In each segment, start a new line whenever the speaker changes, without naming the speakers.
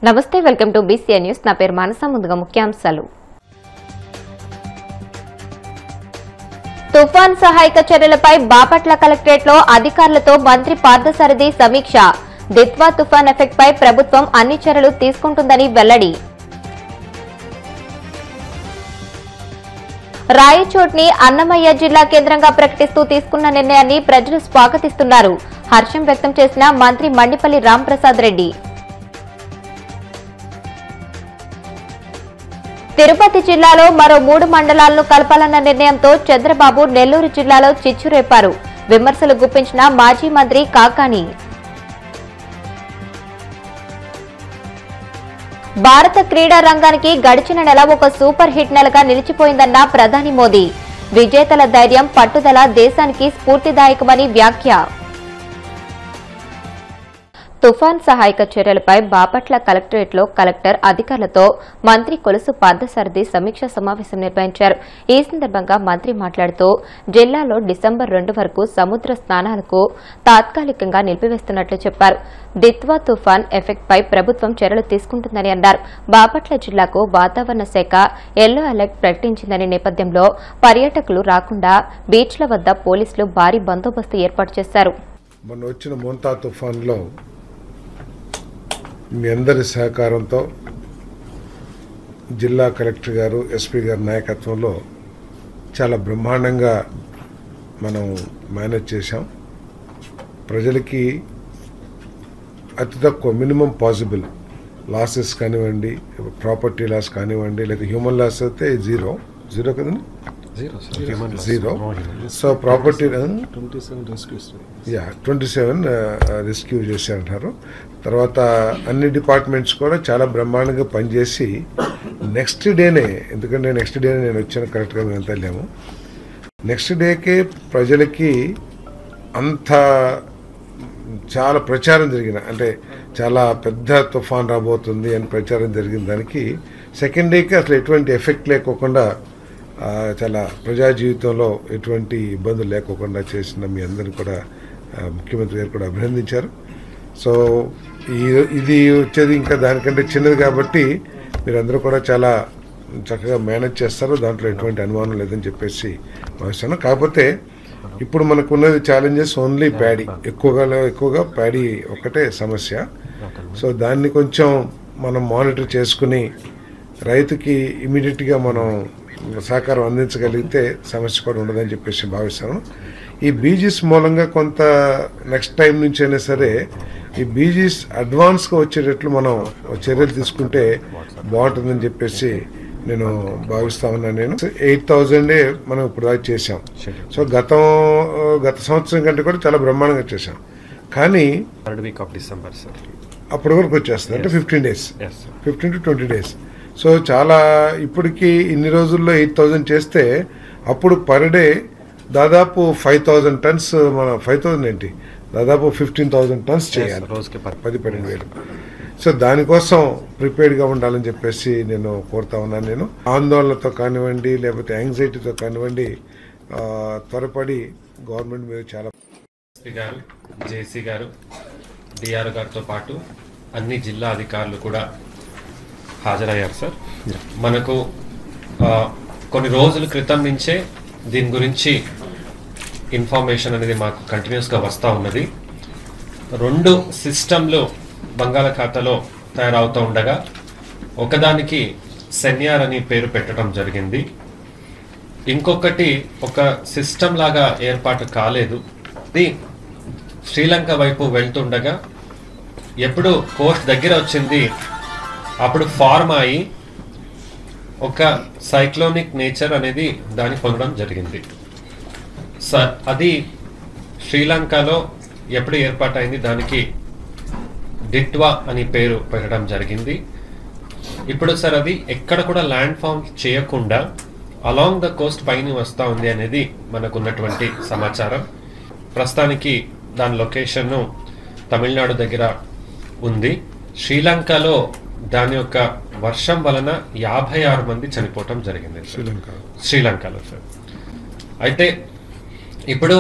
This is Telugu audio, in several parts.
నమస్తే, వెల్కమ్ టు బీసీఎన్ న్యూస్. నా పేరు మానస. ముందుగా ముఖ్యాంశాలు. తుఫాన్ సహాయక చర్యలపై బాపట్ల కలెక్టరేట్ లో అధికారులతో మంత్రి పార్థసారథి సమీక్ష. దిత్వా తుఫాన్ ఎఫెక్ట్ పై ప్రభుత్వం అన్ని చర్యలు తీసుకుంటుందని వెల్లడి. రాయచోట్ని అన్నమయ్య జిల్లా కేంద్రంగా ప్రకటిస్తూ తీసుకున్న నిర్ణయాన్ని ప్రజలు స్వాగతిస్తున్నారు. హర్షం వ్యక్తం చేసిన మంత్రి మండిపల్లి రాంప్రసాద్ రెడ్డి. తిరుపతి జిల్లాలో మరో 3 మండలాలను కలపాలన్న నిర్ణయంతో చంద్రబాబు నెల్లూరు జిల్లాలో చిచ్చురేపారు. విమర్శలు గుప్పించిన మాజీ మంత్రి కాకాని. భారత క్రీడా రంగానికి గడిచిన నెల ఒక సూపర్ హిట్ నెలగా నిలిచిపోయిందన్న ప్రధాని మోదీ. విజేతల ధైర్యం, పట్టుదల దేశానికి స్ఫూర్తిదాయకమని వ్యాఖ్య. తుఫాన్ సహాయక చర్యలపై బాపట్ల కలెక్టరేట్ లో కలెక్టర్ అధికారులతో మంత్రి కొలుసు పార్థసారథి సమీక్ష సమావేశం నిర్వహించారు. ఈ సందర్భంగా మంత్రి మాట్లాడుతూ జిల్లాలో డిసెంబర్ 2 వరకు సముద్ర స్నానాలకు తాత్కాలికంగా నిలిపివేస్తున్నట్లు చెప్పారు. దిత్వా తుఫాన్ ఎఫెక్ట్ పై ప్రభుత్వం చర్యలు తీసుకుంటుందని అన్నారు. బాపట్ల జిల్లాకు వాతావరణ శాఖ ఎల్లో అలర్ట్ ప్రకటించిందని నేపథ్యంలో పర్యాటకులు రాకుండా బీచ్ల వద్ద పోలీసులు భారీ బందోబస్తు ఏర్పాటు చేశారు.
మొన్న వచ్చిన మోంతా తుఫాన్లో మీ అందరి సహకారంతో జిల్లా కలెక్టర్ గారు, ఎస్పీ గారి నాయకత్వంలో చాలా బ్రహ్మాండంగా మనం మేనేజ్ చేశాం. ప్రజలకి అతి తక్కువ మినిమం పాసిబుల్ లాసెస్ కానివ్వండి, ప్రాపర్టీ లాస్ కానివ్వండి, లేదా హ్యూమన్ లాస్ అయితే జీరో కదండి, జీరో. సో ప్రాపర్టీ 27 రెస్క్యూ చేశారంటారు. తర్వాత అన్ని డిపార్ట్మెంట్స్ కూడా చాలా బ్రహ్మాండంగా పనిచేసి నెక్స్ట్ డేనే, ఎందుకంటే నెక్స్ట్ డేనే నేను వచ్చాను, కరెక్ట్గా మేము అంతా వెళ్ళాము. నెక్స్ట్ డేకే ప్రజలకి అంత చాలా ప్రచారం జరిగిన, అంటే చాలా పెద్ద తుఫాన్ రాబోతుంది అని ప్రచారం జరిగిన దానికి సెకండ్ డేకి అసలు ఎటువంటి ఎఫెక్ట్ లేకోకుండా, చాలా ప్రజా జీవితంలో ఎటువంటి ఇబ్బందులు లేకోకుండా చేసిన మీ అందరిని కూడా ముఖ్యమంత్రి గారు కూడా అభినందించారు. సో ఇది వచ్చేది ఇంకా దానికంటే చిన్నది కాబట్టి మీరందరూ కూడా చాలా చక్కగా మేనేజ్ చేస్తారు, దాంట్లో ఎటువంటి అనుమానం లేదని చెప్పేసి భావిస్తాను. కాకపోతే ఇప్పుడు మనకున్నది ఛాలెంజెస్ ఓన్లీ ప్యాడీ, ఎక్కువగా ప్యాడీ ఒక్కటే సమస్య. సో దాన్ని కొంచెం మనం మానిటర్ చేసుకుని రైతుకి ఇమీడియట్గా మనం సహకారం అందించగలిగితే సమస్య కూడా ఉండదని చెప్పేసి భావిస్తాను. ఈ బీజీస్ మూలంగా కొంత నెక్స్ట్ టైం నుంచి అయినా సరే ఈ బీజీస్ అడ్వాన్స్గా వచ్చేటట్లు మనం చర్యలు తీసుకుంటే బాగుంటుందని చెప్పేసి నేను భావిస్తా ఉన్నాను. నేను 8,000 మనం ఇప్పుడు దాకా చేసాం. సో గత సంవత్సరం కంటే కూడా చాలా బ్రహ్మాండంగా చేసాం. కానీ అప్పటి వరకు వచ్చేస్తుంది, అంటే 15 days, 15 to 20 days. సో చాలా ఇప్పటికి ఇన్ని రోజుల్లో 8,000 చేస్తే అప్పుడు పర్ డే దాదాపు 5,000 tons, మన 5,000 ఏంటి, దాదాపు 15,000 tons చేయాలి, 10-12,000. సో దానికోసం ప్రిపేర్డ్గా ఉండాలని చెప్పేసి నేను కోరుతా ఉన్నాను. నేను ఆందోళనతో కానివ్వండి, లేకపోతే యాంగ్జైటీతో కానివ్వండి, త్వరపడి గవర్నమెంట్ మీద చాలా
గారు, జేసీ గారు, డిఆర్ గారితో పాటు అన్ని జిల్లా అధికారులు కూడా హాజరయ్యారు. సార్, మనకు కొన్ని రోజుల క్రితం నుంచే దీని గురించి ఇన్ఫర్మేషన్ అనేది మాకు కంటిన్యూస్గా వస్తూ ఉన్నది. 2 సిస్టంలు బంగాళాఖాతంలో తయారవుతూ ఉండగా ఒకదానికి సెన్యార్ అని పేరు పెట్టడం జరిగింది. ఇంకొకటి ఒక సిస్టమ్ లాగా ఏర్పాటు కాలేదు. ఇది శ్రీలంక వైపు వెళ్తుండగా ఎప్పుడు కోస్ట్ దగ్గర వచ్చింది అప్పుడు ఫార్మ్ అయ్యి ఒక సైక్లోనిక్ నేచర్ అనేది దాన్ని పొందడం జరిగింది. సార్, అది శ్రీలంకలో ఎప్పుడు ఏర్పాటైంది, దానికి డిట్వా అని పేరు పెట్టడం జరిగింది. ఇప్పుడు సార్ అది ఎక్కడ కూడా ల్యాండ్ ఫామ్ చేయకుండా అలాంగ్ ద కోస్ట్ పైన వస్తూ ఉంది అనేది మనకున్నటువంటి సమాచారం. ప్రస్తుతానికి దాని లొకేషన్ను తమిళనాడు దగ్గర ఉంది. శ్రీలంకలో దాని యొక్క వర్షం వలన 56 మంది చనిపోవటం జరిగింది శ్రీలంకలో సార్. అయితే ఇప్పుడు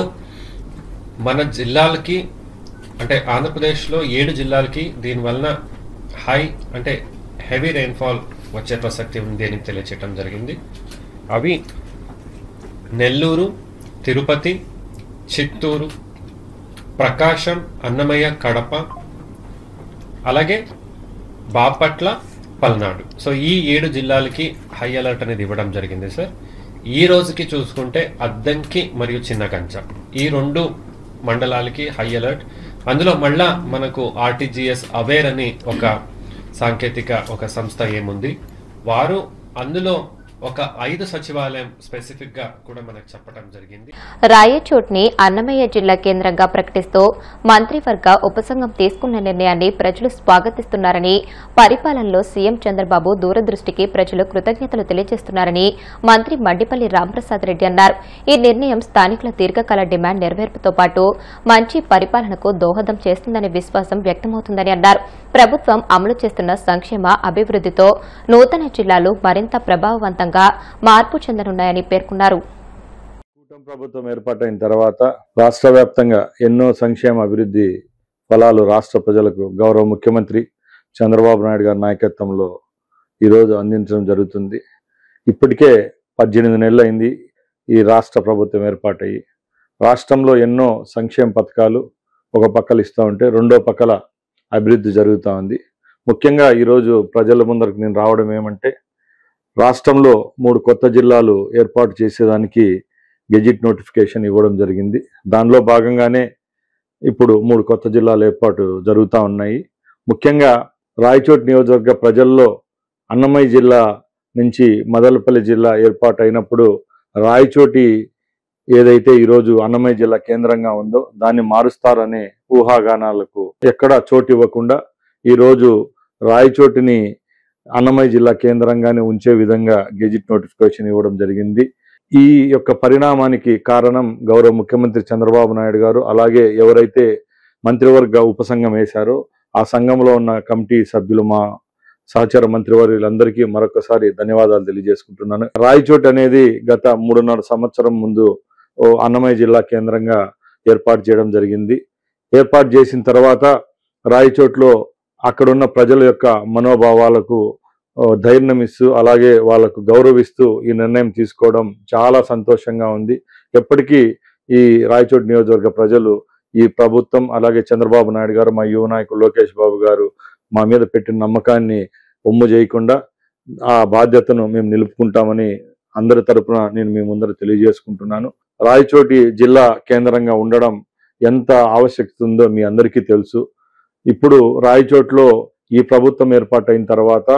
మన జిల్లాలకి, అంటే ఆంధ్రప్రదేశ్లో 7 జిల్లాలకి దీనివలన అంటే హెవీ రెయిన్ఫాల్ వచ్చే ప్రసక్తి ఉంది అని తెలియచేయడం జరిగింది. అవి నెల్లూరు, తిరుపతి, చిత్తూరు, ప్రకాశం, అన్నమయ్య, కడప, అలాగే బాపట్ల, పల్నాడు. సో ఈ 7 జిల్లాలకి హై అలర్ట్ అనేది ఇవ్వడం జరిగింది సార్. ఈ రోజుకి చూసుకుంటే అద్దంకి మరియు చిన్నకంచ ఈ 2 మండలాలకి హై అలర్ట్. అందులో మళ్ళా మనకు ఆర్టీజీఎస్ అవేర్ అని ఒక సాంకేతిక ఒక సంస్థ ఏముంది, వారు అందులో ఒక 5 సచివాలయం స్పెసిఫిక్ గా కూడా మనకు చెప్పడం జరిగింది.
రాయచోట్ని అన్నమయ్య జిల్లా కేంద్రంగా ప్రకటిస్తూ మంత్రివర్గ ఉపసంఘం తీసుకున్న నిర్ణయాన్ని ప్రజలు స్వాగతిస్తున్నారని, పరిపాలనలో సీఎం చంద్రబాబు దూరదృష్టికి ప్రజలు కృతజ్ఞతలు తెలియజేస్తున్నారని మంత్రి మండిపల్లి రాంప్రసాద్ రెడ్డి అన్నారు. ఈ నిర్ణయం స్థానికుల దీర్ఘకాల డిమాండ్ నెరవేర్పుతో పాటు మంచి పరిపాలనకు దోహదం చేస్తుందనే విశ్వాసం వ్యక్తమవుతుందని అన్నారు. ప్రభుత్వం అమలు చేస్తున్న సంక్షేమ అభివృద్దితో నూతన జిల్లాలు మరింత ప్రభావవంతంగా మార్పు చెందనున్నాయని పేర్కొన్నారు.
కూటమి ప్రభుత్వం ఏర్పాటైన తర్వాత రాష్ట్ర వ్యాప్తంగా ఎన్నో సంక్షేమ అభివృద్ధి ఫలాలు రాష్ట్ర ప్రజలకు గౌరవ ముఖ్యమంత్రి చంద్రబాబు నాయుడు గారి నాయకత్వంలో ఈరోజు అందించడం జరుగుతుంది. ఇప్పటికే 18 నెలలు అయింది ఈ రాష్ట్ర ప్రభుత్వం ఏర్పాటయ్యి. రాష్ట్రంలో ఎన్నో సంక్షేమ పథకాలు ఒక పక్కలు ఇస్తూ ఉంటే రెండో పక్కల అభివృద్ధి జరుగుతూ ఉంది. ముఖ్యంగా ఈరోజు ప్రజల ముందరకు నేను రావడం ఏమంటే, రాష్ట్రంలో 3 కొత్త జిల్లాలు ఏర్పాటు చేసేదానికి గెజిట్ నోటిఫికేషన్ ఇవ్వడం జరిగింది. దానిలో భాగంగానే ఇప్పుడు 3 కొత్త జిల్లాలు ఏర్పాటు జరుగుతూ ఉన్నాయి. ముఖ్యంగా రాయచోటి నియోజకవర్గ ప్రజల్లో అన్నమయ్య జిల్లా నుంచి మదనపల్లి జిల్లా ఏర్పాటు అయినప్పుడు రాయచోటి ఏదైతే ఈరోజు అన్నమయ్య జిల్లా కేంద్రంగా ఉందో దాన్ని మారుస్తారనే ఊహాగానాలకు ఎక్కడా చోటు ఇవ్వకుండా ఈరోజు రాయచోటిని అన్నమయ్య జిల్లా కేంద్రంగానే ఉంచే విధంగా గెజిట్ నోటిఫికేషన్ ఇవ్వడం జరిగింది. ఈ యొక్క పరిణామానికి కారణం గౌరవ ముఖ్యమంత్రి చంద్రబాబు నాయుడు గారు, అలాగే ఎవరైతే మంత్రివర్గ ఉపసంఘం వేశారో ఆ సంఘంలో ఉన్న కమిటీ సభ్యులు, మా సహచర మంత్రివర్యులందరికీ మరొకసారి ధన్యవాదాలు తెలియజేసుకుంటున్నాను. రాయచోటి అనేది గత 3.5 సంవత్సరం ముందు అన్నమయ్య జిల్లా కేంద్రంగా ఏర్పాటు చేయడం జరిగింది. ఏర్పాటు చేసిన తర్వాత రాయచోట్లో అక్కడున్న ప్రజల యొక్క మనోభావాలకు ధైర్యం ఇస్తూ, అలాగే వాళ్ళకు గౌరవిస్తూ ఈ నిర్ణయం తీసుకోవడం చాలా సంతోషంగా ఉంది. ఎప్పటికీ ఈ రాయచోటి నియోజకవర్గ ప్రజలు ఈ ప్రభుత్వం, అలాగే చంద్రబాబు నాయుడు గారు, మా యువ నాయకుడు లోకేష్ బాబు గారు మా మీద పెట్టిన నమ్మకాన్ని ఒమ్ము చేయకుండా ఆ బాధ్యతను మేము నిలుపుకుంటామని అందరి తరపున నేను మీ ముందర తెలియజేసుకుంటున్నాను. రాయచోటి జిల్లా కేంద్రంగా ఉండడం ఎంత ఆవశ్యకత ఉందో మీ అందరికీ తెలుసు. ఇప్పుడు రాయచోట్లో ఈ ప్రభుత్వం ఏర్పాటైన తర్వాత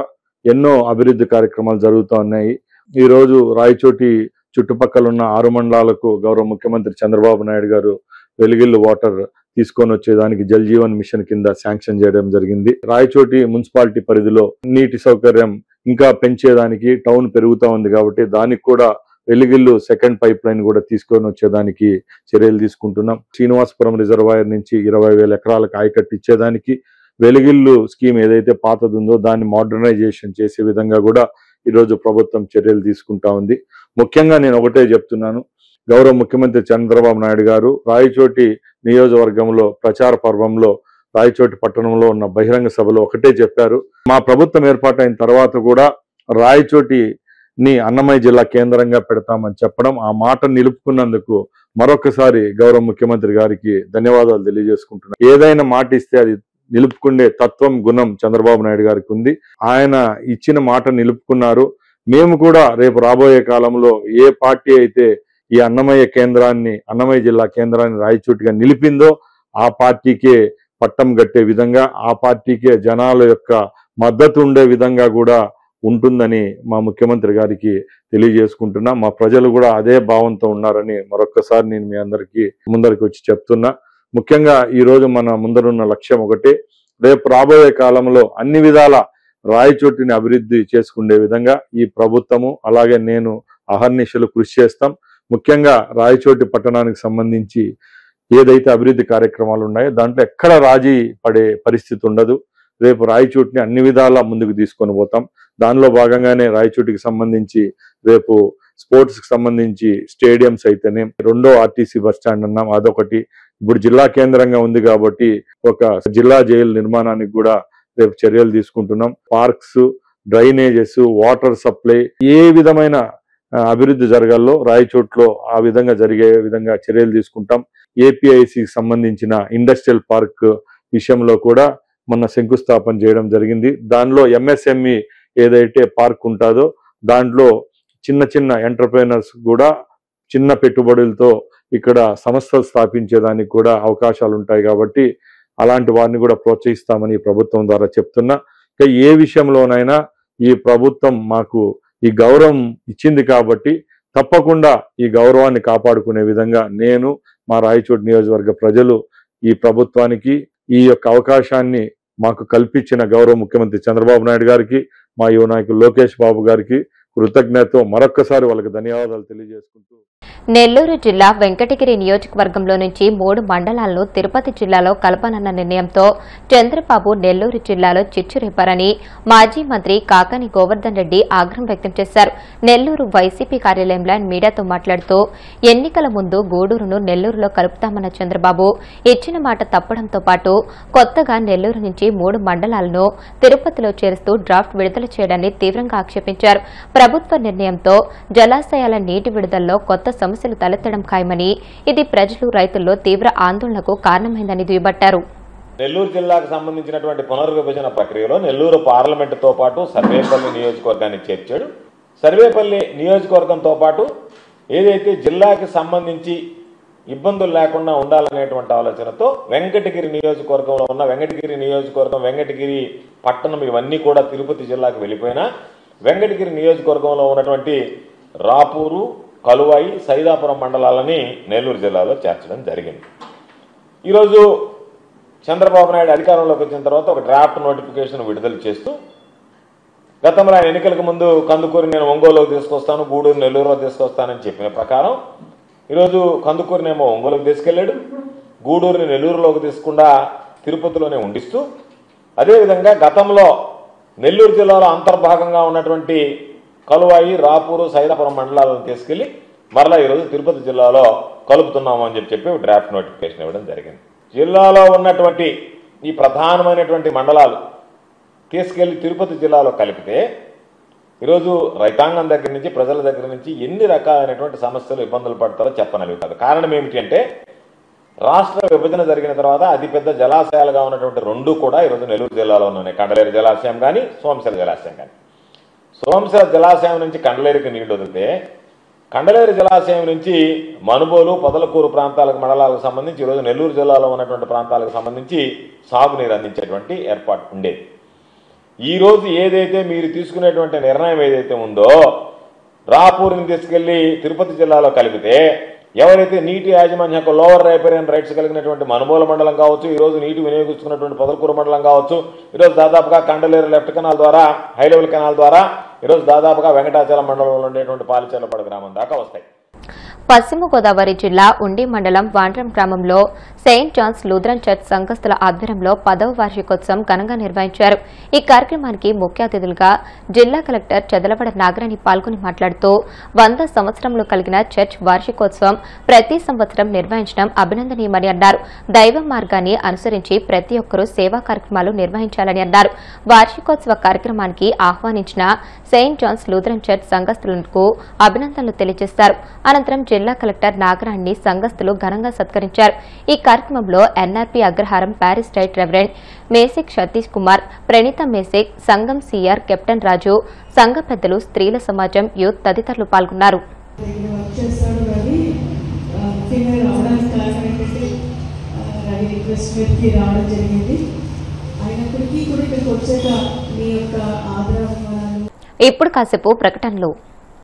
ఎన్నో అభివృద్ధి కార్యక్రమాలు జరుగుతూ ఉన్నాయి. ఈరోజు రాయచోటి చుట్టుపక్కల ఉన్న 6 మండలాలకు గౌరవ ముఖ్యమంత్రి చంద్రబాబు నాయుడు గారు వెలుగిల్లు వాటర్ తీసుకొని వచ్చేదానికి జల్ జీవన్ మిషన్ కింద శాంక్షన్ చేయడం జరిగింది. రాయచోటి మున్సిపాలిటీ పరిధిలో నీటి సౌకర్యం ఇంకా పెంచేదానికి టౌన్ పెరుగుతూ ఉంది కాబట్టి దానికి కూడా వెలుగిల్లు సెకండ్ పైప్ లైన్ కూడా తీసుకొని వచ్చేదానికి చర్యలు తీసుకుంటున్నాం. శ్రీనివాసపురం రిజర్వాయర్ నుంచి 20,000 ఎకరాలకు ఆయకట్టు ఇచ్చేదానికి వెలుగిల్లు స్కీమ్ ఏదైతే పాతది ఉందో దాన్ని మోడర్నైజేషన్ చేసే విధంగా కూడా ఈరోజు ప్రభుత్వం చర్యలు తీసుకుంటా ఉంది. ముఖ్యంగా నేను ఒకటే చెప్తున్నాను, గౌరవ ముఖ్యమంత్రి చంద్రబాబు నాయుడు గారు రాయచోటి నియోజకవర్గంలో ప్రచార పర్వంలో రాయచోటి పట్టణంలో ఉన్న బహిరంగ సభలో ఒకటే చెప్పారు, మా ప్రభుత్వం ఏర్పాటైన తర్వాత కూడా రాయచోటిని అన్నమయ్య జిల్లా కేంద్రంగా పెడతామని చెప్పడం, ఆ మాట నిలుపుకున్నందుకు మరొకసారి గౌరవ ముఖ్యమంత్రి గారికి ధన్యవాదాలు తెలియజేసుకుంటున్నాను. ఏదైనా మాట ఇస్తే అది నిలుపుకునే తత్వం, గుణం చంద్రబాబు నాయుడు గారికి ఉంది. ఆయన ఇచ్చిన మాట నిలుపుకున్నారు. మేము కూడా రేపు రాబోయే కాలంలో ఏ పార్టీ అయితే ఈ అన్నమయ్య జిల్లా కేంద్రాన్ని రాయచోటిగా నిలిపిందో ఆ పార్టీకే పట్టం గట్టే విధంగా, ఆ పార్టీకే జనాల యొక్క మద్దతు ఉండే విధంగా కూడా ఉంటుందని మా ముఖ్యమంత్రి గారికి తెలియజేసుకుంటున్నా. మా ప్రజలు కూడా అదే భావంతో ఉన్నారని మరొక్కసారి నేను మీ అందరికీ ముందరికి వచ్చి చెప్తున్నా. ముఖ్యంగా ఈరోజు మన ముందరున్న లక్ష్యం ఒకటే, రేపు రాబోయే కాలంలో అన్ని విధాల రాయచోటిని అభివృద్ధి చేసుకునే విధంగా ఈ ప్రభుత్వము అలాగే నేను అహర్నిశలు కృషి చేస్తాం. ముఖ్యంగా రాయచోటి పట్టణానికి సంబంధించి ఏదైతే అభివృద్ధి కార్యక్రమాలు ఉన్నాయో దాంట్లో ఎక్కడ రాజీ పడే పరిస్థితి ఉండదు. రేపు రాయచోటిని అన్ని విధాలా ముందుకు తీసుకొని పోతాం. దానిలో భాగంగానే రాయచోటికి సంబంధించి రేపు స్పోర్ట్స్కి సంబంధించి స్టేడియంస్ అయితేనే, 2వ ఆర్టీసీ బస్ స్టాండ్ అన్నాం, అదొకటి. ఇప్పుడు జిల్లా కేంద్రంగా ఉంది కాబట్టి ఒక జిల్లా జైలు నిర్మాణానికి కూడా రేపు చర్యలు తీసుకుంటున్నాం. పార్క్స్, డ్రైనేజెస్, వాటర్ సప్లై ఏ విధమైన అభివృద్ధి జరగాలో రాయచోట్లో ఆ విధంగా జరిగే విధంగా చర్యలు తీసుకుంటాం. ఏపీఐసికి సంబంధించిన ఇండస్ట్రియల్ పార్క్ విషయంలో కూడా మొన్న శంకుస్థాపన చేయడం జరిగింది. దానిలో ఎంఎస్ఎంఈ ఏదైతే పార్క్ ఉంటుందో దాంట్లో చిన్న చిన్న ఎంటర్ప్రైనర్స్ కూడా చిన్న పెట్టుబడులతో ఇక్కడ సంస్థలు స్థాపించేదానికి కూడా అవకాశాలు ఉంటాయి. కాబట్టి అలాంటి వారిని కూడా ప్రోత్సహిస్తామని ప్రభుత్వం ద్వారా చెప్తున్నా. ఇక ఏ విషయంలోనైనా ఈ ప్రభుత్వం మాకు ఈ గౌరవం ఇచ్చింది కాబట్టి తప్పకుండా ఈ గౌరవాన్ని కాపాడుకునే విధంగా నేను, మా రాయచోటి నియోజకవర్గ ప్రజలు ఈ ప్రభుత్వానికి ఈ యొక్క అవకాశాన్ని మాకు కల్పించిన గౌరవ ముఖ్యమంత్రి చంద్రబాబు నాయుడు గారికి, మా యువ నాయకులు లోకేష్ బాబు గారికి కృతజ్ఞతతో మరొక్కసారి వాళ్ళకి ధన్యవాదాలు తెలియజేసుకుంటూ
నెల్లూరు జిల్లా వెంకటగిరి నియోజకవర్గంలో నుంచి 3 మండలాలను తిరుపతి జిల్లాలో కలపనన్న నిర్ణయంతో చంద్రబాబు నెల్లూరు జిల్లాలో చిచ్చు రేపారని మాజీ మంత్రి కాకాని గోవర్ధన్ రెడ్డి ఆగ్రహం వ్యక్తం చేశారు. నెల్లూరు వైసీపీ కార్యాలయంలో మీడియాతో మాట్లాడుతూ ఎన్నికల ముందు గూడూరును నెల్లూరులో కలుపుతామన్న చంద్రబాబు ఇచ్చిన మాట తప్పడంతో పాటు కొత్తగా నెల్లూరు నుంచి 3 మండలాలను తిరుపతిలో చేరుస్తూ డ్రాఫ్ట్ విడుదల చేయడాన్ని తీవ్రంగా ఆక్షేపించారు. ప్రభుత్వ నిర్ణయంతో జలాశయాల నీటి విడుదలలో కొత్త సమస్యలు తలెత్తడం ఖాయమని, ఇది ప్రజలు, రైతుల్లో తీవ్ర ఆందోళనకు కారణమైందని దుయ్యబట్టారు.
నెల్లూరు జిల్లాకు సంబంధించినటువంటి పునర్విభజన ప్రక్రియలో నెల్లూరు పార్లమెంటుతో పాటు సర్వేపల్లి నియోజకవర్గాన్ని చేర్చాడు. సర్వేపల్లి నియోజకవర్గంతో పాటు ఏదైతే జిల్లాకి సంబంధించి ఇబ్బందులు లేకుండా ఉండాలనేటువంటి ఆలోచనతో వెంకటగిరి నియోజకవర్గంలో ఉన్న వెంకటగిరి నియోజకవర్గం, వెంకటగిరి పట్టణం ఇవన్నీ కూడా తిరుపతి జిల్లాకు వెళ్ళిపోయినా వెంకటగిరి నియోజకవర్గంలో ఉన్నటువంటి రాపూరు, కలువాయి, సైదాపురం మండలాలని నెల్లూరు జిల్లాలో చేర్చడం జరిగింది. ఈరోజు చంద్రబాబు నాయుడు అధికారంలోకి వచ్చిన తర్వాత ఒక డ్రాఫ్ట్ నోటిఫికేషన్ విడుదల చేస్తూ గతంలో ఆయన ఎన్నికలకు ముందు కందుకూరు నేను ఒంగోలులోకి తీసుకొస్తాను, గూడూరు నెల్లూరులో తీసుకొస్తానని చెప్పిన ప్రకారం ఈరోజు కందుకూరునేమో ఒంగోలుకి తీసుకెళ్లాడు, గూడూరుని నెల్లూరులోకి తీసుకుండా తిరుపతిలోనే ఉండిస్తూ అదేవిధంగా గతంలో నెల్లూరు జిల్లాలో అంతర్భాగంగా ఉన్నటువంటి కలువాయి, రాపూరు, సైదాపురం మండలాలను తీసుకెళ్లి మరలా ఈరోజు తిరుపతి జిల్లాలో కలుపుతున్నాము అని చెప్పి డ్రాఫ్ట్ నోటిఫికేషన్ ఇవ్వడం జరిగింది. జిల్లాలో ఉన్నటువంటి ఈ ప్రధానమైనటువంటి మండలాలు తీసుకెళ్లి తిరుపతి జిల్లాలో కలిపితే ఈరోజు రైతాంగం దగ్గర నుంచి, ప్రజల దగ్గర నుంచి ఎన్ని రకాలైనటువంటి సమస్యలు, ఇబ్బందులు పడతారో చెప్పనవి కాదు. కారణం ఏమిటి అంటే రాష్ట్ర విభజన జరిగిన తర్వాత అతిపెద్ద జలాశయాలుగా ఉన్నటువంటి 2 కూడా ఈరోజు నెల్లూరు జిల్లాలో ఉన్నాయి. కండలేరు జలాశయం కానీ, సోమశిల జలాశయం కానీ. సోమశిల జలాశయం నుంచి కండలేరుకి నీళ్లు వదిలితే కండలేరు జలాశయం నుంచి మనుబోలు, పొదలకూరు ప్రాంతాలకు, మండలాలకు సంబంధించి ఈరోజు నెల్లూరు జిల్లాలో ఉన్నటువంటి ప్రాంతాలకు సంబంధించి సాగునీరు అందించేటువంటి ఏర్పాటు ఉండేది. ఈరోజు ఏదైతే మీరు తీసుకునేటువంటి నిర్ణయం ఏదైతే ఉందో రాపూర్ని తీసుకెళ్లి తిరుపతి జిల్లాలో కలిపితే ఎవరైతే నీటి యాజమాన్య హక్కు లోవర్ రైపరియన్ రైట్స్ కలిగినటువంటి మనుబోల మండలం కావచ్చు, ఈరోజు నీటి వినియోగించుకున్నటువంటి పొదలకూరు మండలం కావచ్చు, ఈరోజు దాదాపుగా కండలేరు లెఫ్ట్ కెనాల్ ద్వారా, హై లెవెల్ కెనాల్ ద్వారా ఈరోజు దాదాపుగా వెంకటాచలం మండలంలో ఉండేటువంటి పాలిచెర్లపాడు గ్రామం దాకా వస్తాయి.
పశ్చిమ గోదావరి జిల్లా ఉండి మండలం వాండ్రం గ్రామంలో సెయింట్ జాన్స్ లూథరన్ చర్చ్ సంఘస్థుల ఆధ్వర్యంలో 10వ వార్షికోత్సవం ఘనంగా నిర్వహించారు. ఈ కార్యక్రమానికి ముఖ్య అతిథులుగా జిల్లా కలెక్టర్ చదలవడ నాగరాణి పాల్గొని మాట్లాడుతూ 100 సంవత్సరములు కలిగిన చర్చ్ వార్షికోత్సవం ప్రతి సంవత్సరం నిర్వహించడం అభినందనీయమని అన్నారు. దైవ మార్గాన్ని అనుసరించి ప్రతి ఒక్కరూ సేవా కార్యక్రమాలు నిర్వహించాలని అన్నారు. వార్షికోత్సవ కార్యక్రమానికి ఆహ్వానించిన సెయింట్ జాన్స్ లూథరన్ చర్చ్ సంఘస్థులకు అభినందనలు తెలియజేశారు. అనంతరం జిల్లా కలెక్టర్ నాగరాణిని సంఘస్థులు ఘనంగా సత్కరించారు. ఈ కార్యక్రమంలో NRP Agraharam parish right reverend Mesik Satish Kumar, Praneetha Mesik, సంఘం సిఆర్ కెప్టెన్ రాజు, సంఘ పెద్దలు, స్త్రీల సమాజం, యూత్ తదితరులు పాల్గొన్నారు. ఇప్పుడు కాసేపు ప్రకటనలు.